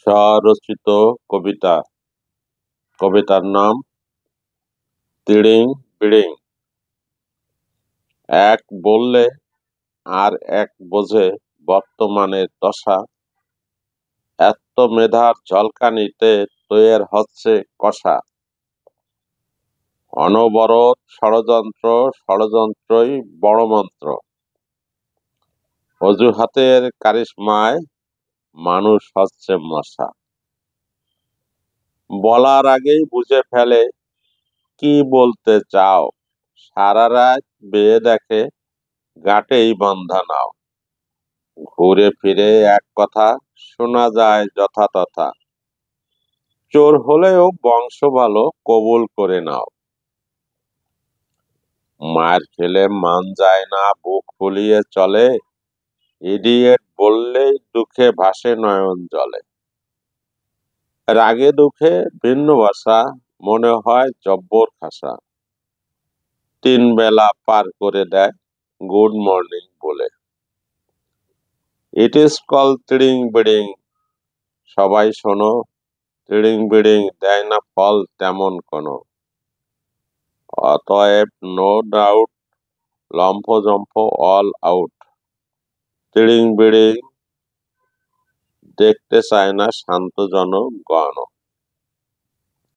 স্বরচিত কবিতা। কবিতার নাম তিড়িং বিড়িং। এক বললে আর এক বোঝে বর্তমানের দশা, এত্ত মেধার ঝলকানিতে তৈয়ের হচ্ছে কষা। অনবরত ষড়যন্ত্র, ষড়যন্ত্রই বড় মন্ত্র। অজুহাতের কারিশমায় মানুষ হচ্ছে মশা। বলার আগেই বুঝে ফেলে কি বলতে চাও, সারা রাত বেয়ে দেখে গাঁটেই বাঁধা নাও। ঘুরে ফিরে এক কথা শোনা যায় যথাতথা, চোর হলেও বংশ ভালো কবুল করে নাও। মার খেলে মান যায় না বুক ফুলিয়ে চলে, ইডিয়েট বললেই দুঃখে ভাসে নয়ন জলে। রাগে দুঃখে ভিন্ন ভাষা, মনে হয় জব্বর খাসা। 3 বেলা পার করে দেয় গুড মর্নিং বলে। ইট ইজ কল তিড়িং বিড়িং। সবাই শোনো, তিড়িং বিড়িং দেয় না ফল তেমন কোনো। অতএব নো ডাউট, লম্ফ-জম্ফ অল আউট। তিড়িং বিড়িং দেখতে চায় না শান্ত জনগণ।